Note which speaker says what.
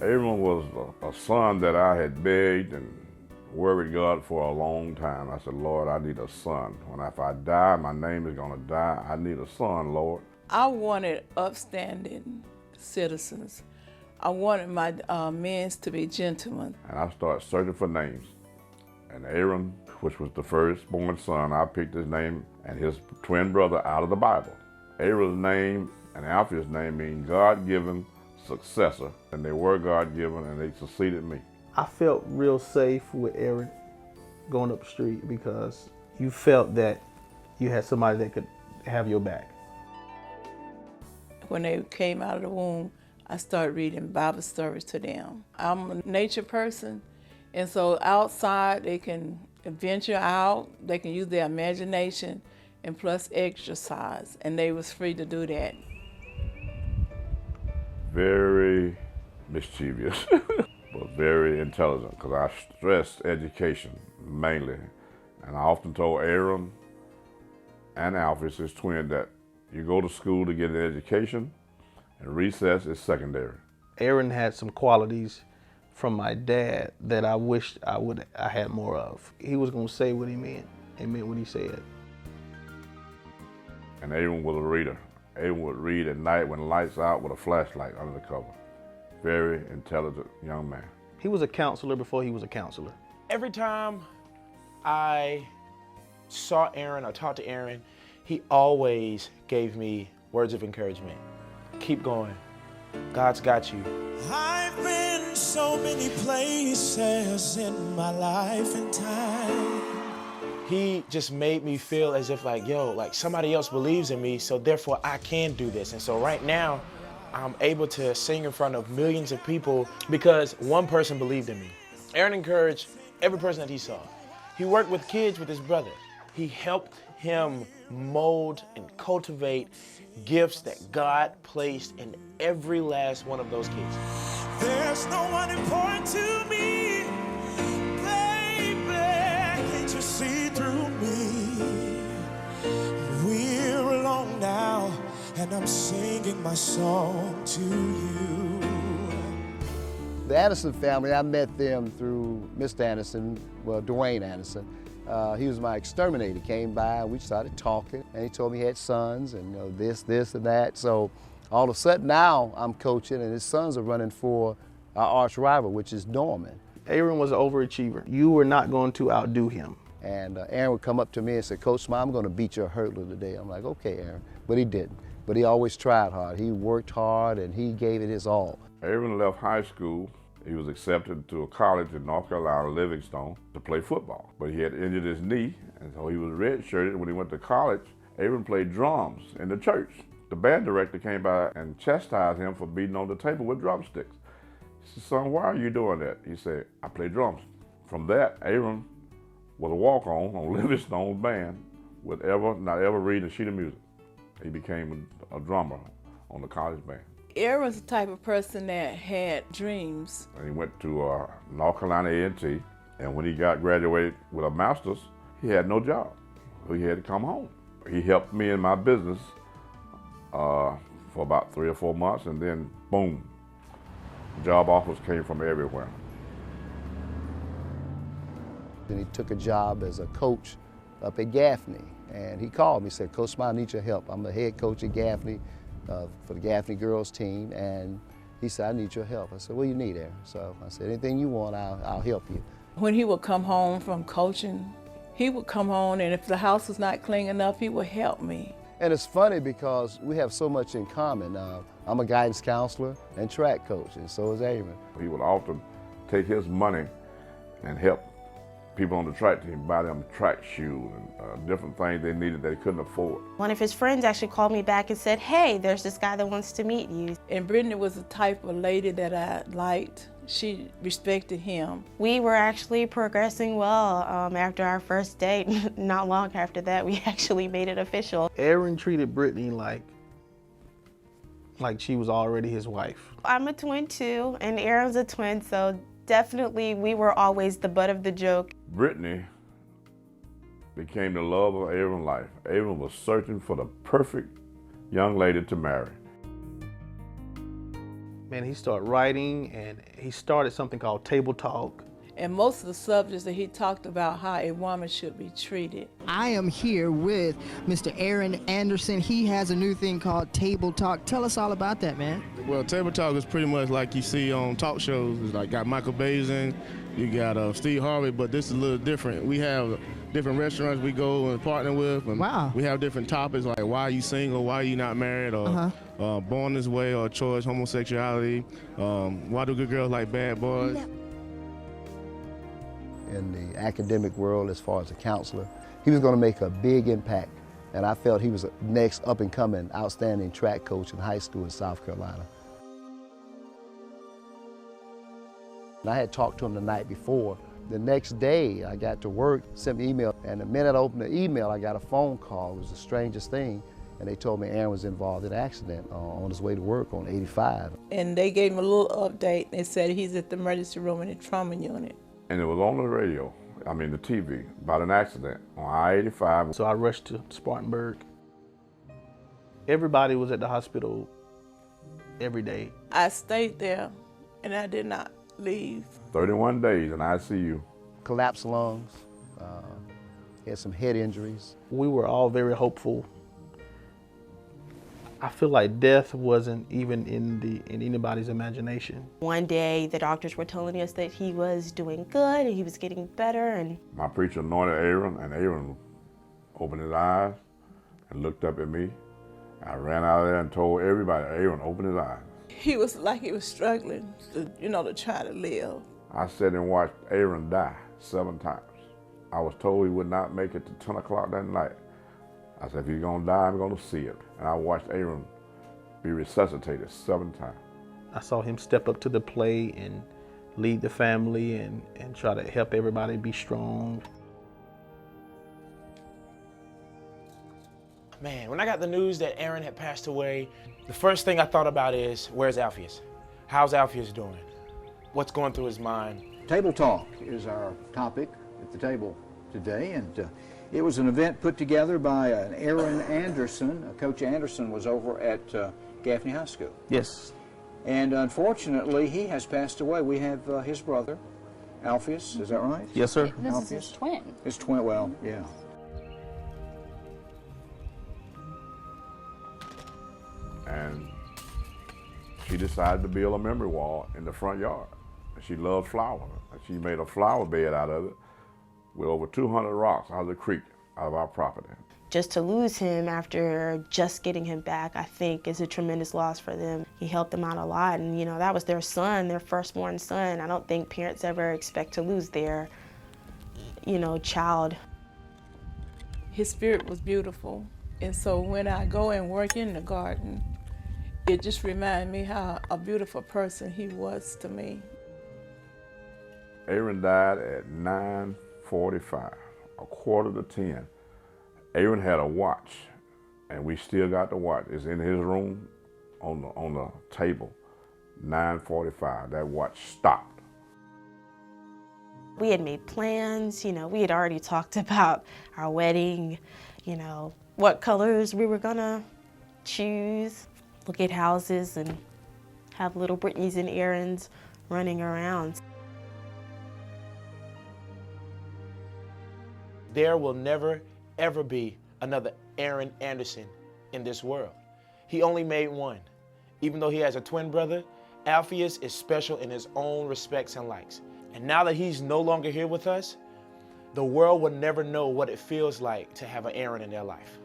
Speaker 1: Aaron was a son that I had begged and worried God for a long time. I said, Lord, I need a son. If I die, my name is gonna die. I need a son, Lord.
Speaker 2: I wanted upstanding citizens. I wanted my men to be gentlemen.
Speaker 1: And I started searching for names. And Aaron, which was the firstborn son, I picked his name and his twin brother out of the Bible. Aaron's name and Alpha's name mean God-given successor. And they were God-given and they succeeded me.
Speaker 3: I felt real safe with Aaron going up the street because you felt that you had somebody that could have your back.
Speaker 2: When they came out of the womb, I started reading Bible stories to them. I'm a nature person, and so outside they can venture out, they can use their imagination, and plus exercise, and they was free to do that.
Speaker 1: Very mischievous, but very intelligent, because I stressed education mainly. And I often told Aaron and Alphys, his twin, that you go to school to get an education, and recess is secondary.
Speaker 3: Aaron had some qualities from my dad that I wished I had more of. He was gonna say what he meant and meant what he said.
Speaker 1: And Aaron was a reader. Aaron would read at night when the lights out with a flashlight under the cover. Very intelligent young man.
Speaker 3: He was a counselor before he was a counselor.
Speaker 4: Every time I saw Aaron or talked to Aaron, he always gave me words of encouragement. Keep going. God's got you.
Speaker 5: I've been so many places in my life and time.
Speaker 4: He just made me feel as if like somebody else believes in me, so therefore I can do this. And so right now, I'm able to sing in front of millions of people because one person believed in me. Aaron encouraged every person that he saw. He worked with kids with his brother. He helped him mold and cultivate gifts that God placed in every last one of those kids.
Speaker 5: There's no one important to me, baby, can't you see through me? We're alone now, and I'm singing my song to you.
Speaker 6: The Anderson family, I met them through Mr. Anderson, well, Dwayne Anderson. He was my exterminator. He came by and we started talking, and he told me he had sons and this and that. So all of a sudden now I'm coaching and his sons are running for our arch rival, which is Norman.
Speaker 3: Aaron was an overachiever. You were not going to outdo him.
Speaker 6: And Aaron would come up to me and say, Coach Smile, I'm going to beat your hurdler today. I'm like, okay, Aaron. But he didn't. But he always tried hard. He worked hard and he gave it his all.
Speaker 1: Aaron left high school. He was accepted to a college in North Carolina, Livingstone, to play football. But he had injured his knee, and so he was redshirted. When he went to college, Aaron played drums in the church. The band director came by and chastised him for beating on the table with drumsticks. He said, son, why are you doing that? He said, I play drums. From that, Aaron was a walk-on Livingstone's band with not ever reading a sheet of music. He became a drummer on the college band.
Speaker 2: Aaron's the type of person that had dreams.
Speaker 1: And he went to North Carolina A&T, and when he graduated with a master's, he had no job. So he had to come home. He helped me in my business for about 3 or 4 months, and then boom, job offers came from everywhere.
Speaker 6: Then he took a job as a coach up at Gaffney, and he called me, said, Coach Smile, I need your help. I'm the head coach at Gaffney for the Gaffney girls team, and he said, I need your help. I said, what do you need, Aaron? So I said, anything you want, I'll help you. When
Speaker 2: he would come home from coaching, he would come home, and if the house was not clean enough, he would help me.
Speaker 6: And it's funny because we have so much in common. I'm a guidance counselor and track coach, and so is Aaron.
Speaker 1: He would often take his money and help people on the track team, buy them track shoes and different things they needed they couldn't afford.
Speaker 7: One of his friends actually called me back and said, hey, there's this guy that wants to meet you.
Speaker 2: And Brittany was the type of lady that I liked. She respected him.
Speaker 7: We were actually progressing well after our first date. Not long after that, we actually made it official.
Speaker 3: Aaron treated Brittany like she was already his wife.
Speaker 7: I'm a twin too, and Aaron's a twin, so definitely we were always the butt of the joke.
Speaker 1: Brittany became the love of Aaron's life. Aaron was searching for the perfect young lady to marry.
Speaker 3: Man, he started writing, and he started something called Table Talk.
Speaker 2: And most of the subjects that he talked about how a woman should be treated.
Speaker 8: I am here with Mr. Aaron Anderson. He has a new thing called Table Talk. Tell us all about that, man.
Speaker 9: Well, Table Talk is pretty much like you see on talk shows. It's like got Michael Bazin, you got Steve Harvey, but this is a little different. We have different restaurants we go and partner with. And
Speaker 8: wow.
Speaker 9: We have different topics like why are you single, why are you not married, or born this way, or choice, homosexuality, why do good girls like bad boys.
Speaker 6: In the academic world, as far as a counselor, he was going to make a big impact, and I felt he was the next up-and-coming outstanding track coach in high school in South Carolina. And I had talked to him the night before. The next day, I got to work, sent me an email, and the minute I opened the email, I got a phone call. It was the strangest thing, and they told me Aaron was involved in an accident on his way to work on 85.
Speaker 2: And they gave him a little update. They said he's at the emergency room in the trauma unit.
Speaker 1: And it was on the radio, the TV, about an accident on I-85.
Speaker 3: So I rushed to Spartanburg. Everybody was at the hospital every day.
Speaker 2: I stayed there, and I did not leave.
Speaker 1: 31 days in ICU.
Speaker 6: Collapsed lungs, had some head injuries.
Speaker 3: We were all very hopeful. I feel like death wasn't even in anybody's imagination.
Speaker 7: One day, the doctors were telling us that he was doing good and he was getting better. And
Speaker 1: my preacher anointed Aaron, and Aaron opened his eyes and looked up at me. I ran out of there and told everybody, Aaron opened his eyes.
Speaker 2: He was like he was struggling to try to live.
Speaker 1: I sat and watched Aaron die 7 times. I was told he would not make it to 10 o'clock that night. I said, if he's gonna die, I'm gonna see it. And I watched Aaron be resuscitated 7 times.
Speaker 3: I saw him step up to the plate and lead the family and try to help everybody be strong.
Speaker 4: Man, when I got the news that Aaron had passed away, the first thing I thought about is, where's Alpheus? How's Alpheus doing? What's going through his mind?
Speaker 10: Table Talk is our topic at the table today, and it was an event put together by an Aaron Anderson. Coach Anderson was over at Gaffney High School.
Speaker 3: Yes.
Speaker 10: And unfortunately, he has passed away. We have his brother, Alpheus, is that right?
Speaker 3: Yes, sir.
Speaker 11: This
Speaker 10: Alpheus.
Speaker 11: is his twin.
Speaker 10: His twin, well, yeah.
Speaker 1: And she decided to build a memory wall in the front yard. She loved flowers. She made a flower bed out of it with over 200 rocks out of the creek, out of our property.
Speaker 7: just to lose him after just getting him back, I think is a tremendous loss for them. He helped them out a lot, and you know, that was their son, their firstborn son. I don't think parents ever expect to lose their, you know, child.
Speaker 2: His spirit was beautiful, and so when I go and work in the garden, it just reminds me how a beautiful person he was to me.
Speaker 1: Aaron died at 9:45, a quarter to 10. Aaron had a watch, and we still got the watch. It's in his room on the table, 9:45. That watch stopped.
Speaker 7: We had made plans, you know, we had already talked about our wedding, you know, what colors we were gonna choose, look at houses and have little Brittany's and Aaron's running around.
Speaker 4: There will never, ever be another Aaron Anderson in this world. He only made one. Even though he has a twin brother, Alpheus is special in his own respects and likes. And now that he's no longer here with us, the world will never know what it feels like to have an Aaron in their life.